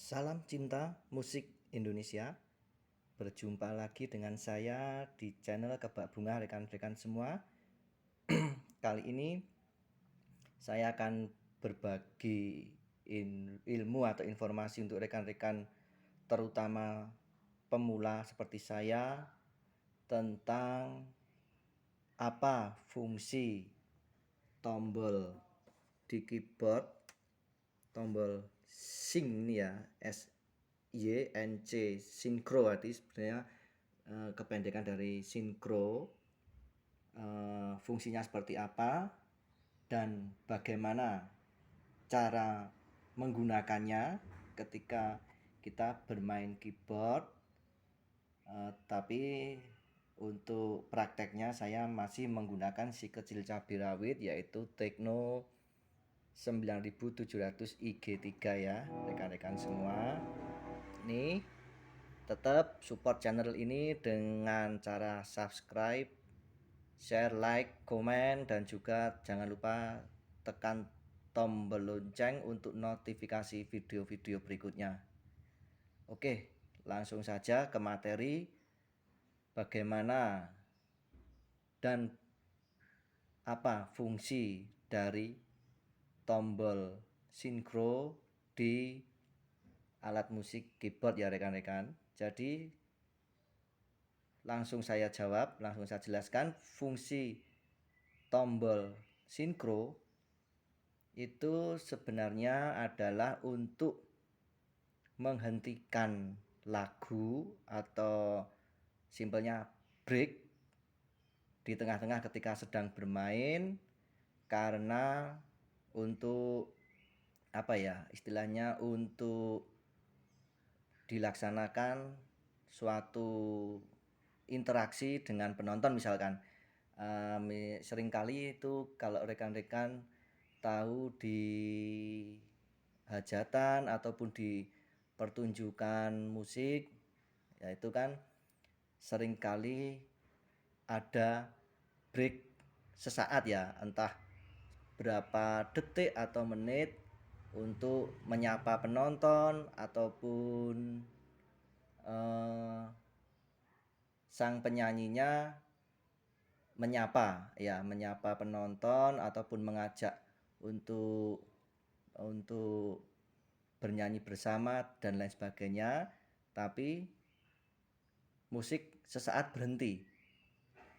Salam cinta musik Indonesia. Berjumpa lagi dengan saya di channel Kebak Bunga rekan-rekan semua. Kali ini saya akan berbagi ilmu atau informasi untuk rekan-rekan terutama pemula seperti saya tentang apa fungsi tombol di keyboard, tombol sync ini ya, SYNC, sinkro, arti sebenarnya kependekan dari sinkro, fungsinya seperti apa dan bagaimana cara menggunakannya ketika kita bermain keyboard. Tapi untuk prakteknya saya masih menggunakan si kecil cabai rawit, yaitu Tekno 9700 IG3 ya rekan-rekan semua. Ini tetap support channel ini dengan cara subscribe, share, like, komen, dan juga jangan lupa tekan tombol lonceng untuk notifikasi video-video berikutnya. Oke, langsung saja ke materi bagaimana dan apa fungsi dari tombol sinkro di alat musik keyboard ya rekan-rekan. Jadi langsung saya jawab, langsung saya jelaskan. Fungsi tombol sinkro itu sebenarnya adalah untuk menghentikan lagu atau simpelnya break di tengah-tengah ketika sedang bermain, karena untuk apa ya istilahnya, untuk dilaksanakan suatu interaksi dengan penonton. Misalkan seringkali itu kalau rekan-rekan tahu di hajatan ataupun di pertunjukan musik, yaitu kan seringkali ada break sesaat ya, entah berapa detik atau menit untuk menyapa penonton ataupun sang penyanyinya menyapa penonton ataupun mengajak untuk bernyanyi bersama dan lain sebagainya, tapi musik sesaat berhenti.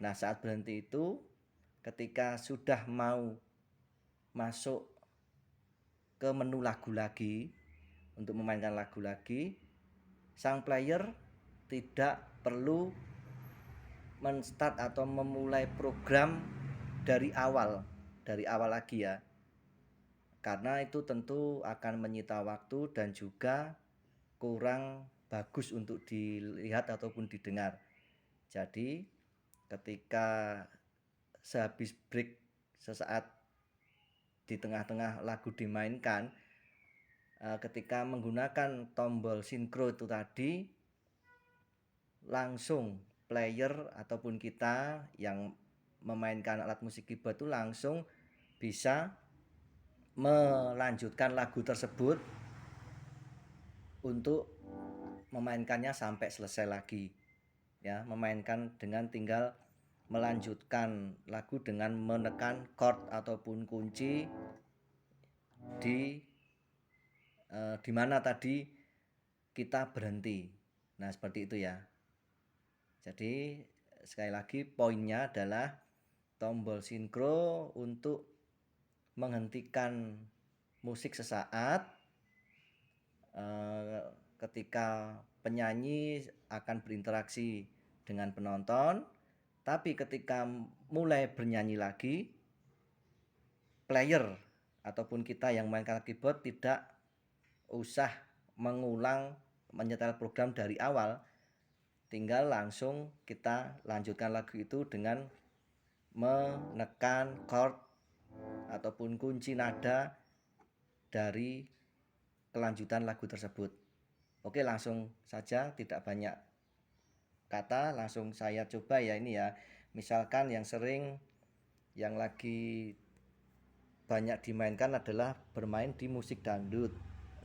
Nah, saat berhenti itu ketika sudah mau masuk ke menu lagu lagi, untuk memainkan lagu lagi, sang player tidak perlu menstart atau memulai program dari awal lagi ya, karena itu tentu akan menyita waktu dan juga kurang bagus untuk dilihat ataupun didengar. Jadi ketika sehabis break sesaat di tengah-tengah lagu dimainkan, ketika menggunakan tombol sinkro itu tadi, langsung player ataupun kita yang memainkan alat musik keyboard itu langsung bisa melanjutkan lagu tersebut untuk memainkannya sampai selesai lagi ya, memainkan dengan tinggal melanjutkan lagu dengan menekan chord ataupun kunci di mana tadi kita berhenti. Nah, seperti itu ya. Jadi sekali lagi poinnya adalah tombol sinkro untuk menghentikan musik sesaat ketika penyanyi akan berinteraksi dengan penonton, tapi ketika mulai bernyanyi lagi, player ataupun kita yang mainkan keyboard tidak usah mengulang menyetel program dari awal, tinggal langsung kita lanjutkan lagu itu dengan menekan chord ataupun kunci nada dari kelanjutan lagu tersebut. Oke, langsung saja, tidak banyak kata, langsung saya coba ya ini ya. Misalkan yang sering, yang lagi banyak dimainkan adalah bermain di musik dangdut,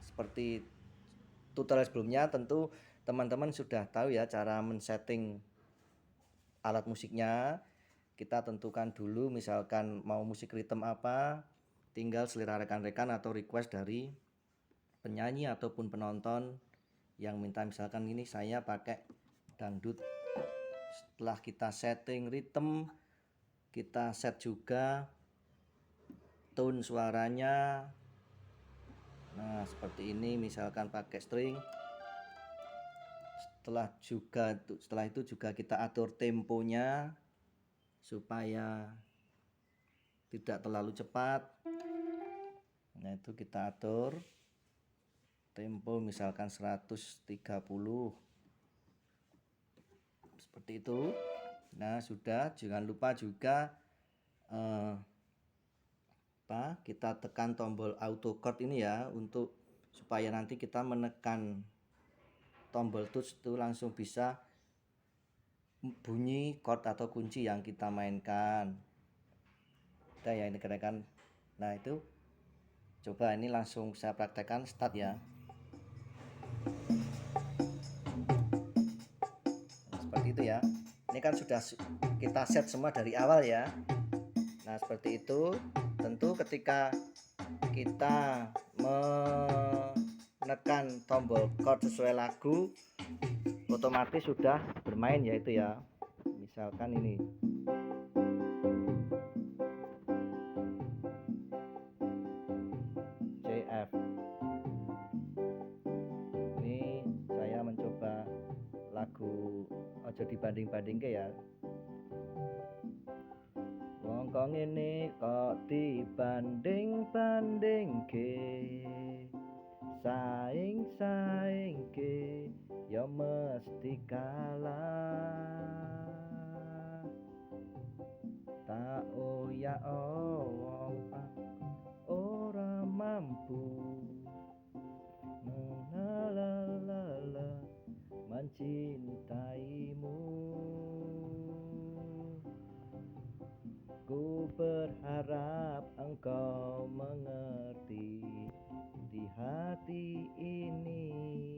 seperti tutorial sebelumnya tentu teman-teman sudah tahu ya cara men-setting alat musiknya. Kita tentukan dulu misalkan mau musik ritme apa, tinggal selera rekan-rekan atau request dari penyanyi ataupun penonton yang minta, misalkan ini saya pakai dangdut. Setelah kita setting ritme, kita set juga tone suaranya. Nah, seperti ini misalkan pakai string. Setelah itu juga kita atur temponya supaya tidak terlalu cepat. Nah, itu kita atur tempo misalkan 130 seperti itu. Nah, sudah. Jangan lupa juga kita tekan tombol auto chord ini ya, untuk supaya nanti kita menekan tombol touch itu langsung bisa bunyi chord atau kunci yang kita mainkan. Udah ya ini rekan. Nah, itu coba ini langsung saya praktekkan, start ya. Nah, seperti itu ya. Ini kan sudah kita set semua dari awal ya. Nah, seperti itu. Tentu ketika kita menekan tombol chord sesuai lagu, otomatis sudah bermain ya itu ya. Misalkan ini C F. Ini saya mencoba lagu Ojo Dibanding-bandingke ya. Wong kok ngene kok dibanding-bandingke, saing-saingke ya mesti kalah. Tak oya wong ora mampu mengalala mencintaimu. Ku berharap engkau mengerti, di hati ini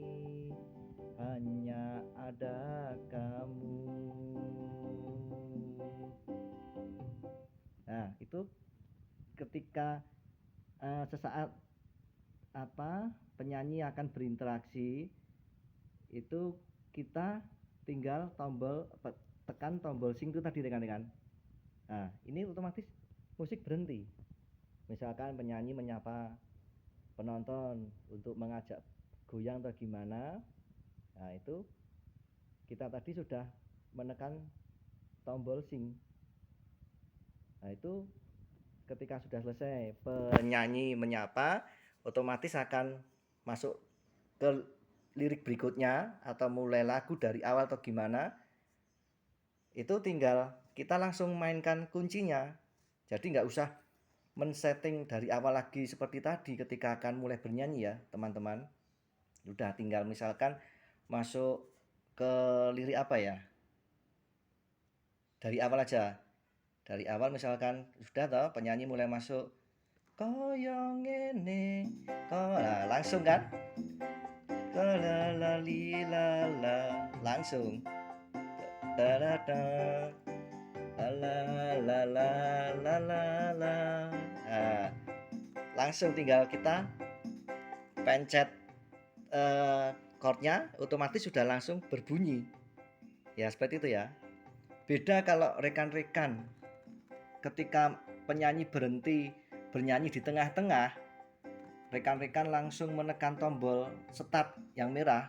hanya ada kamu. Nah, itu ketika sesaat penyanyi akan berinteraksi, itu kita tinggal tekan tombol sing itu tadi rekan-rekan. Nah, ini otomatis musik berhenti. Misalkan penyanyi menyapa penonton untuk mengajak goyang atau gimana. Nah, itu kita tadi sudah menekan tombol sing. Nah, itu ketika sudah selesai penyanyi menyapa, otomatis akan masuk ke lirik berikutnya atau mulai lagu dari awal atau gimana. Itu tinggal kita langsung mainkan kuncinya. Jadi nggak usah men-setting dari awal lagi seperti tadi ketika akan mulai bernyanyi ya teman-teman. Udah tinggal misalkan masuk ke lirik apa ya, dari awal aja. Dari awal misalkan sudah toh penyanyi mulai masuk koyong ngene nah, langsung kan lalalilala langsung nah, langsung tinggal kita pencet chordnya, otomatis sudah langsung berbunyi ya, seperti itu ya. Beda kalau rekan-rekan ketika penyanyi berhenti bernyanyi di tengah-tengah, rekan-rekan langsung menekan tombol start yang merah.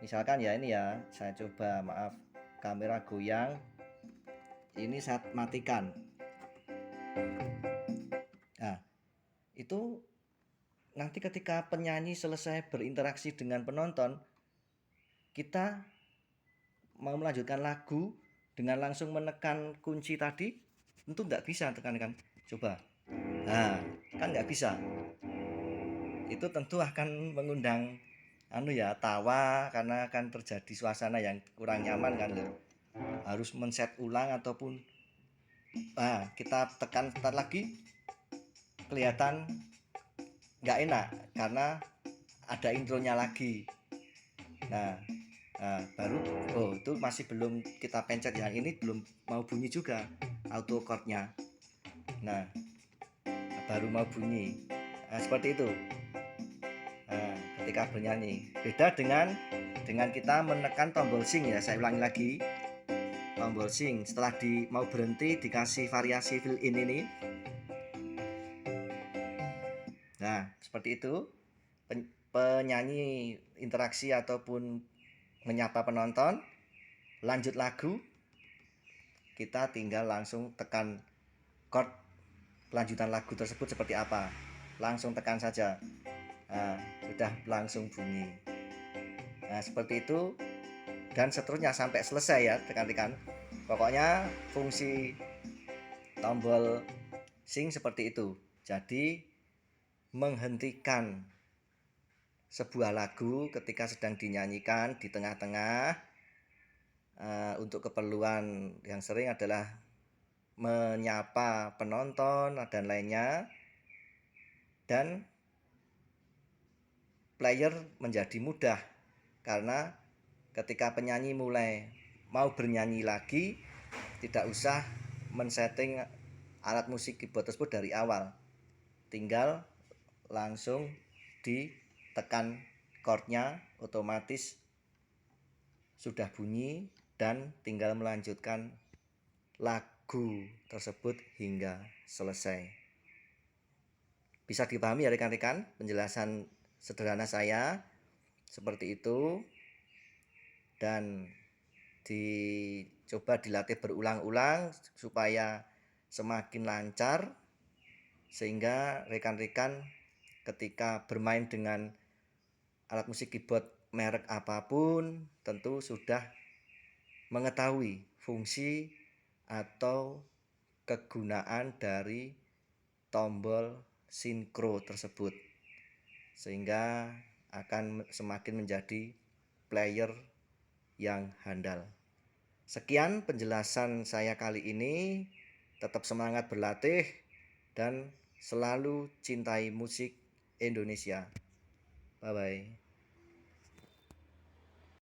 Misalkan ya ini ya, saya coba, maaf, kamera goyang. Ini saya matikan. Nah, itu nanti ketika penyanyi selesai berinteraksi dengan penonton, kita mau melanjutkan lagu dengan langsung menekan kunci tadi, tentu nggak bisa tekan-tekan. Coba. Nah, kan nggak bisa. Itu tentu akan mengundang tawa, karena akan terjadi suasana yang kurang nyaman kan loh. Harus men-set ulang ataupun kita tekan start lagi, kelihatan nggak enak karena ada intronya lagi. Nah, baru itu masih belum kita pencet ya, ini belum mau bunyi juga auto chordnya. Nah, baru mau bunyi. Seperti itu. Ketika bernyanyi beda dengan kita menekan tombol sing ya. Saya ulangi lagi, tombol sing setelah mau berhenti dikasih variasi fill in ini. Nah, seperti itu penyanyi interaksi ataupun menyapa penonton. Lanjut lagu, kita tinggal langsung tekan chord kelanjutan lagu tersebut seperti apa, langsung tekan saja. Sudah langsung bunyi. Nah, seperti itu dan seterusnya sampai selesai ya, tekan-tekan. Pokoknya fungsi tombol sing seperti itu. Jadi menghentikan sebuah lagu ketika sedang dinyanyikan di tengah-tengah, untuk keperluan yang sering adalah menyapa penonton dan lainnya, dan player menjadi mudah karena ketika penyanyi mulai mau bernyanyi lagi tidak usah men-setting alat musik keyboard tersebut dari awal, tinggal langsung ditekan chordnya, otomatis sudah bunyi dan tinggal melanjutkan lagu tersebut hingga selesai. Bisa dipahami ya rekan-rekan penjelasan sederhana saya seperti itu, dan dicoba dilatih berulang-ulang supaya semakin lancar, sehingga rekan-rekan ketika bermain dengan alat musik keyboard merek apapun tentu sudah mengetahui fungsi atau kegunaan dari tombol sinkro tersebut, sehingga akan semakin menjadi player yang handal. Sekian penjelasan saya kali ini. Tetap semangat berlatih dan selalu cintai musik Indonesia. Bye bye.